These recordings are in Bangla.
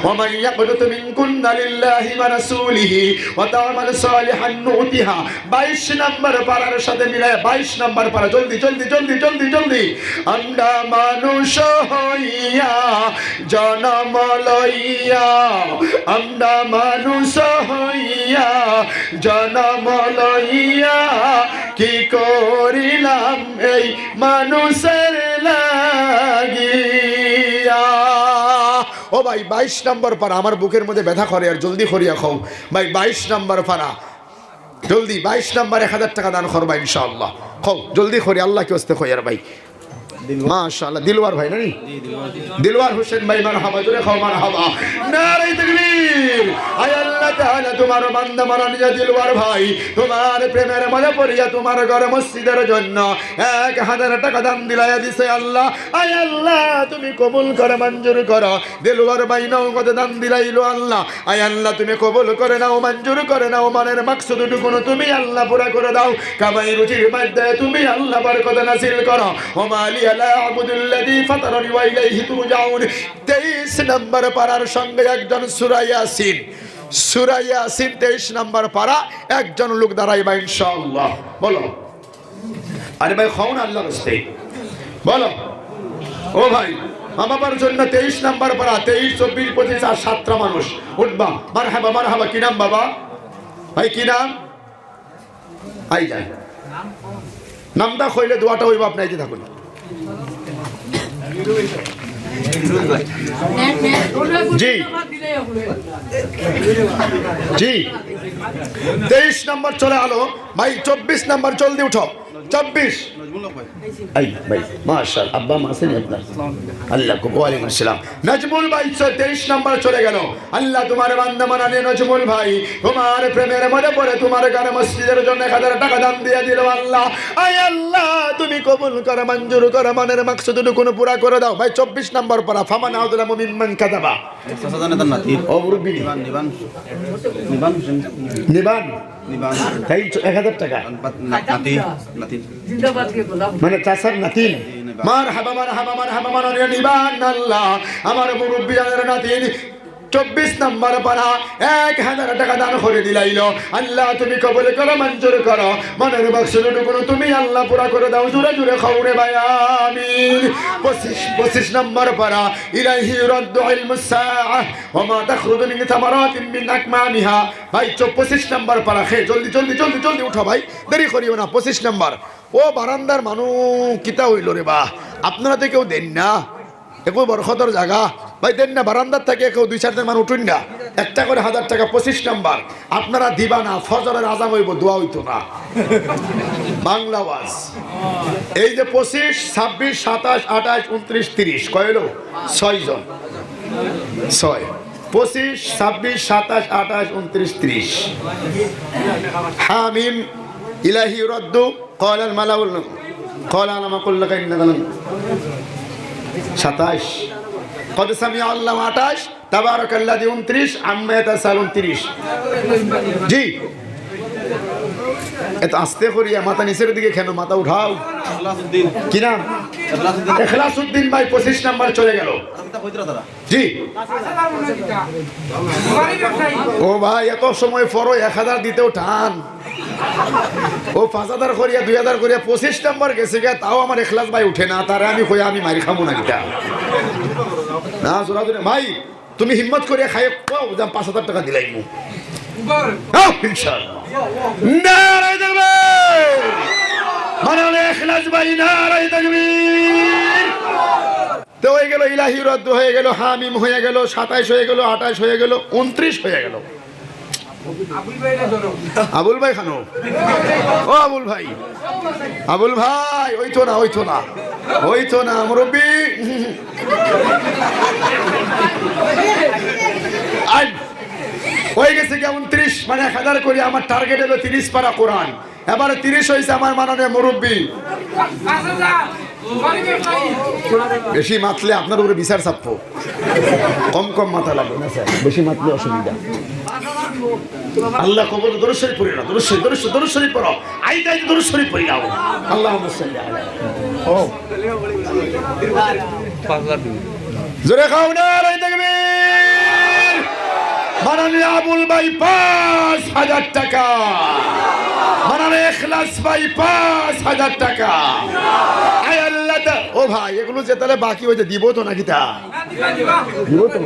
ومن يقنت منكن لله ورسوله وتعمل صالحا نؤتها 22 নম্বর পারার সাথে মিলায় 22 নম্বর পারা জলদি জলদি জলদি জলদি জলদি আমরা মানুষ হইয়া জন্ম লইয়া আমরা মানুষ হইয়া জন্ম লইয়া কি করিলাম এই মানুষের লাগিয়া। ও ভাই 22 নম্বর পারা আমার বুকের মধ্যে ব্যথা করে আর জলদি করিয়া খাও ভাই 22 নম্বর পারা জলদি 22 নম্বর 1000 টাকা দান করবা ইনশাআল্লাহ খাও জলদি করি আল্লাহ কি ওয়াস্তে কইয়ার ভাই মাশাআল্লাহ দিলওয়ার ভাই নানি দিলওয়ার হোসেন ভাই মারহাবা জোরে খাও মারহাবা নারে তাকবীর আয় আল্লাহ তাআলা তোমার বান্দা মাননীয় দিলওয়ার ভাই তোমার প্রেমের মাঝে পড়িয়া তোমার ঘরে মসজিদের জন্য 1000 টাকা দান দিলায়া দিছে আল্লাহ আয় আল্লাহ তুমি কবুল করে মঞ্জুর করো দিলওয়ার ভাই নগদ দান দিলাইলো আল্লাহ আয় আল্লাহ তুমি কবুল করে নাও মঞ্জুর করে নাও মনের মাকসুদটুকু তুমি আল্লাহ পুরা করে দাও কামাই রুজির মধ্যে তুমি আল্লাহ বরকত নাযিল করো ও মালি লা আবুদুল্লাযী ফাতারানি ওয়া ইলাইহি তুরজাউন 23 নম্বর পারার সঙ্গে একজন সূরা ইয়াসিন 23 নম্বর পারা একজন লোক দাঁড়াইবা ইনশাআল্লাহ বলো আরে ভাই খাও না আল্লাহর রাস্তায় বলো ও ভাই আমার জন্য 23 নম্বর পারা 23 24 25 আর 7টা মানুষ উঠবা মারহাবা মারহাবা কি নাম বাবা ভাই কি নাম আই যায় নামটা কইলে দোয়াটা হইবা আপনি আইতে থাকুন জি জি 23 নম্বর চলে আলো ভাই 24 নম্বর জলদি উঠো 24 আই ভাই মাশাআল্লাহ আব্বা মাসেন আপনার আল্লাহ কো ওয়ালাইকুম আসসালাম নাজমুল ভাই 23 নম্বর চলে গেল আল্লাহ তোমার বান্দা মানানে নাজমুল ভাই তোমার প্রেমের মধ্যে পড়ে তোমার ঘরে মসজিদের জন্য 1000 টাকা দান দিয়ে দিল আল্লাহ আয় আল্লাহ তুমি কবুল করো মঞ্জুর করো মনের মাকসুদটুকু পুরা করে দাও ভাই 24 নম্বর পড়া ফামান আউদুল মুমিন কাযাবা সাজানাতান নাতি ও মুরব্বি নিবান নিবান নিবান তাই 1000 টাকা নাতি নাতি জিন্দাবাদ কে গোলাম মানে চাচার নাতি মারহাবা মারহাবা মারহাবা মাননীয় নিবান আল্লাহ আমার মুরব্বি জানের নাতি 24 নম্বর পারা 1000 টাকা দান করে দিলাইলো আল্লাহ তুমি কবুল করো মঞ্জুর করো মনের বাক্সটুকু তুমি আল্লাহ পুরা করে দাও জোরে জোরে খাওরে ভাই আমিন 25 নম্বর পারা ইলাইহি ইউরাদ্দু ইলমুস সাআহ ওয়া মা তাখরুজু মিন থামারাতিন মিন আকমামিহা ভাই 25 নম্বর পারা খে জলদি জলদি জলদি জলদি উঠো ভাই দেরি করিও না 25 নম্বর ও বারান্দার মানুষ কিতা হইল রে বা আপনারা তো কেউ দেন না একো বরকতর জায়গা ভাই দেন না বারান্দার থেকে কেউ 2-4 জন মানুষ উঠুন না একটা করে 1000 টাকা 25 নম্বর আপনারা দিবা না ফজরের আযান হইব দোয়া হইতো না বাংলা ওয়াজ এই যে 25 26 27 28 29 30 কয় হলো 6 জন 6 25 26 27 28 29 30 হামিম ইলাহি ইউরাদ্দু قال الملأ قال انا ما اقول لك انك 27 قد سمع الله 28 تبارك الذي 29 عما يتساءلون 30 জি এত আস্তে করিয়া মাথা নিচের দিকে কেন মাথা উঠাও ইখলাসউদ্দিন কি নাম ইখলাসউদ্দিন ভাই 25 নাম্বার চলে গেল জি ও ভাই এত সময় পরও 1000 দিতেও টান ও 5000 করিয়া 2000 করিয়া 25 নাম্বার গেছে গা তাও আমার ইখলাস ভাই উঠে না তারে আমি কই আমি মারি খামু না কিটা না জোরা দিন ভাই তুমি হিম্মত করিয়া খাই পাও যা 5000 টাকা দিলাইমু ইনশাআল্লাহ নারে তাকবীর মাননে ইখলাস ভাই নারে তাকবীর তো হয়ে গেল ইলাহি রদ্দ হয়ে গেল হামিম হয়ে গেল 27 হয়ে গেল 28 হয়ে গেল 29 হয়ে গেল আবুল ভাই খানো ও আবুল ভাই ওই তো না মুরব্বি হয়ে গেছে কি 29 মানে 1000 করে আমার টার্গেট হলো 30 পারা কোরআন এবারে 30 হইছে আমার মাননীয় মুরব্বি বেশি মাতলে আপনার উপরে বিচার চাপবো কম কম মাথা লাগবে না স্যার বেশি মাতলে অসুবিধা আল্লাহ কবুল দরুদ শরীফ পড়ি না দরুদ শরীফ পড়ো আইতাই দরুদ শরীফ পড়ি নাও আল্লাহুম্মা সাল্লি আলা ও জোরে খাও না রে তাকবীর মাননীয় আবুল ভাই 5,000 টাকা, মাননীয় ইখলাস ভাই 5,000 টাকা। আয় আল্লাহ, ও ভাই এগুলো যে তাহলে বাকি হয়েছে দিব তো নাকি? তা দিব তো,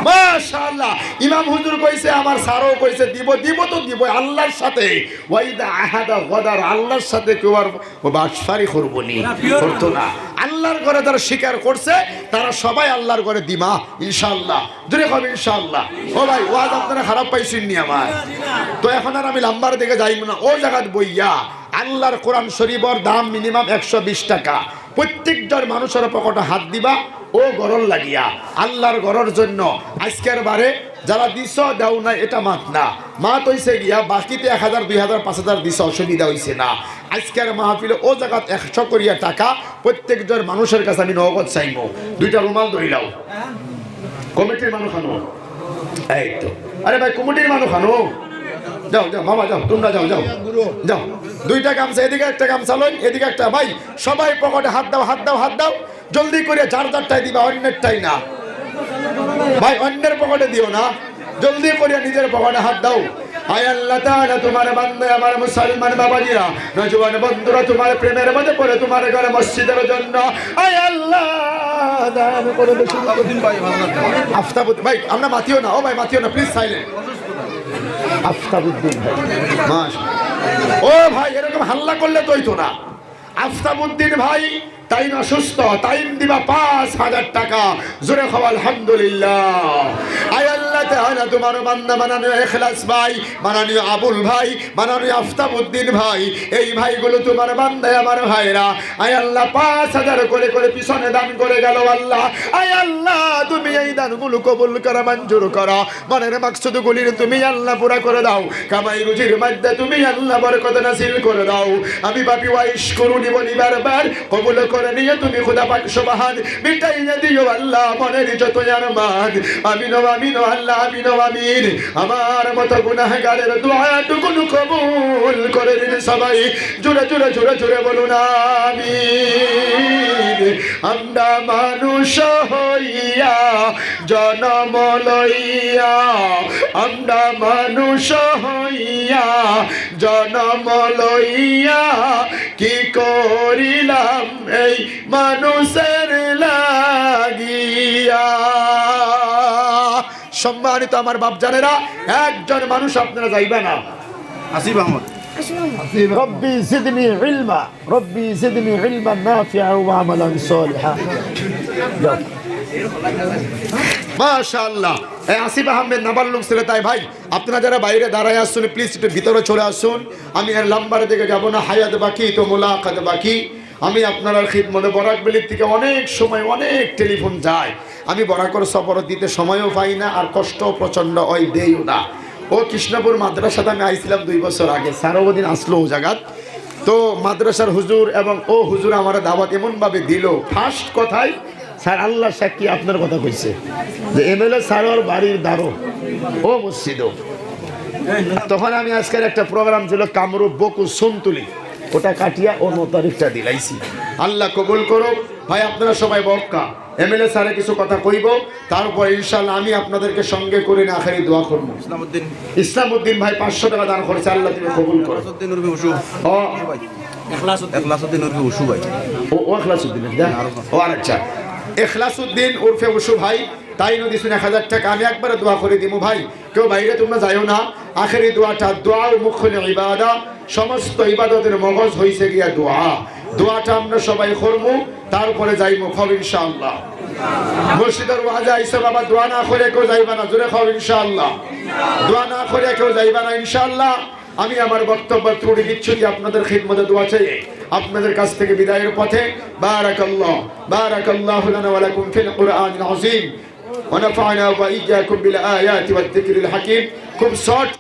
মাশাআল্লাহ। ইমাম হুজুর কইছে, আমার স্যারও কইছে দিব তো দিব আল্লাহর সাথে। ওয়াইদা আহাদা গদার, আল্লাহর সাথে কেউ আর বাটফারি করবো নি, করতো না। আল্লাহর ঘরে যারা স্বীকার করছে তারা সবাই আল্লাহর ঘরে দিমা ইনশাআল্লাহ। জোরে হবে ইনশাআল্লাহ। ও ভাই ওয়াজ আপনারা খারাপ পাইছেন নি আমার তো, এখন আর আমি লাম্বার দিকে যাইব না। ও জায়গাত বইয়া আল্লাহর কোরআন শরীফের দাম মিনিমাম 120 টাকা। প্রত্যেকজন মানুষের পকেটে হাত দিবা ও গরল লাগিয়া আল্লাহর ঘরের জন্য। আজকের বারে যারা দিছ দাও না এটা মাত না, মাত হইছে গিয়া বাকিতে 1,000 2,000 5,000 দিছ, অসুবিধা হইছে না। আজকের মাহফিলে ও জায়গাত 100 করিয়া টাকা প্রত্যেকজন মানুষের কাছে আমি নগদ চাইব। 2টা রুমাল ধরিলাও, কমিটির মানুষ আনো। এই তো, আরে ভাই কমিটির মানুষ আনো, যাও যাও মামা যাও, তোমরা যাও যাও যাও। 2টা গামছা, এদিকে একটা গামছা লই, এদিকে একটা। ভাই সবাই পকেটে হাত দাও, হাত দাও, হাত দাও, জলদি করে। যার যারটাই দিবা, অন্যেরটাই না ভাই, অন্যের পকেটে দিও না, জলদি করে নিজের পকেটে হাত দাও। আয় আল্লাহ তাআলা, তোমার বান্দা আমার মুসলমান বাবাজিরা, নওজওয়ান বন্ধুরা তোমার প্রেমের মধ্যে পড়ে তোমার ঘরে মসজিদের জন্য আয় আল্লাহ দান করে দে। আফতাবুদ্দিন ভাই, আফতাবুদ্দিন ভাই, আমরা মাতিও না, ও ভাই মাতিও না প্লিজ, সাইলেন্ট। আফতাবুদ্দিন ভাই, মাশাআল্লাহ। ও ভাই এরকম হাল্লা করলে তো হইতো না। আফতাবুদ্দিন ভাই তাই না সুস্থ, তাই দিবা 5,000 টাকা। জোরে খাও আলহামদুলিল্লাহ। আয় আল্লাহ তাআলা, তোমার বান্দা মাননীয় ইখলাস ভাই, মাননীয় আবুল ভাই, মাননীয় আফতাবুদ্দিন ভাই, এই ভাইগুলো তোমার বান্দা আমার ভাইরা। আয় আল্লাহ 5,000 করে করে পিছনে দান করে গেল আল্লাহ। আয় আল্লাহ তুমি এই দানগুলো কবুল করা, মঞ্জুর করো। মনের মাকসুদগুলি তুমি আল্লাহ পুরা করে দাও। কামাই রুজির মধ্যে তুমি আল্লাহ বরকত নাসিল করে দাও। আমি পাপী ওয়াইশ করুনি বলি বারবার, কবুল করে নিয়ে তুমি খোদা পাক সুবহান মিটাইয়া দিও আল্লাহ মনের যত আরমান। আমিন আমিন আল্লাহ, আমিন আমিন। আমার মতো গুনাহগারের দোয়াটুকু কবুল করে দিন সবাই। জোরে জোরে জোরে জোরে বলুন আমিন। আমরা মানুষ হইয়া জন্ম লইয়া, আমরা মানুষ হইয়া জন্ম লইয়া কি করিলাম এই মানুষের লাগিয়া। সম্মানিত আমার বাপ জানেরা, একজন মানুষ আপনারা যাইবে না। আসিফ আহমদ, রব্বি জিদনি ইলমা, রব্বি জিদনি ইলমান নাফিআ ওয়া আমালান সালিহা। মাশাআল্লাহ। এই আসিফ আহমেদ নাবালক ছেলে। তাই ভাই আপনারা যারা বাইরে দাঁড়ায় আসছেন প্লিজ একটু ভিতরে চলে আসুন। আমি এর নাম্বারের দিকে যাব না, হায়াত বাকি তো মোলাকাত বাকি। আমি আপনার খিদমতে বরাকবেলির থেকে অনেক সময় অনেক টেলিফোন যায়, আমি বরাকর সফর দিতে সময়ও পাই না, আর কষ্ট প্রচণ্ড ওই দেইও না। ও কৃষ্ণপুর মাদ্রাসাতে আমি আইছিলাম 2 বছর আগে, সারাদিন আসলো ও জায়গাত। তো মাদ্রাসার হুজুর এবং ও হুজুর আমার দাওয়াত এমনভাবে দিল, ফার্স্ট কথাই স্যার আল্লাহ সাক্ষী আপনার কথা কইছে যে এমএলএ স্যারের বাড়ির দ্বারো ও মসজিদও। তখন আমি আজকের একটা প্রোগ্রাম ছিল কামরূপ বকু সুনতুলি, ওটা কাটিয়া ও 9 তারিখটা দিলাইছি। আল্লাহ কবুল করো। ভাই আপনারা সবাই বক্কা, এমএলএ স্যারে কিছু কথা কইব, তারপর ইনশাআল্লাহ আমি আপনাদেরকে সঙ্গে করে না আখেরি দোয়া করব। ইসলামউদ্দিন ভাই 500 টাকা দান করেছে, আল্লাহ তুমি কবুল করো। ইখলাসউদ্দিন উরফে উশু ভাই, ইখলাসউদ্দিন উরফে উশু ভাই, ও ইখলাসউদ্দিন ও আচ্ছা, ইখলাসউদ্দিন উরফে উশু ভাই তাই নদী শুনে 1000 টাকা আমি একবারে দোয়া করে দিব। ভাই কেউ বাইরে তোমরা যাইও না, আখেরি দোয়াটা দোয়া ও মুখল ইবাদা, সমস্ত ইবাদতের মগজ হইছে গিয়া দোয়া। দোয়াটা আমরা সবাই করব, তারপরে যাইবো খাব ইনশাআল্লাহ। মসজিদের ওয়াজে আইসা বাবা, দোয়া না করে কেউ যাইবা না, জোরে খাব ইনশাআল্লাহ। দোয়া না করে কেউ যাইবা না ইনশাআল্লাহ। আমি আমার বক্তব্য ত্রুটি বিচ্ছুটি আপনাদের খিদমতে দোয়া চাই আপনাদের কাছ থেকে বিদায়ের পথে। বারাকাল্লাহু লানা ওয়া লাকুম ফিল কুরআনিল আযীম ওয়া নাফা'না ওয়া ইয়্যাকুম বিল আয়াতি ওয়াদ যিকরিল হাকীম। খুব শর্ট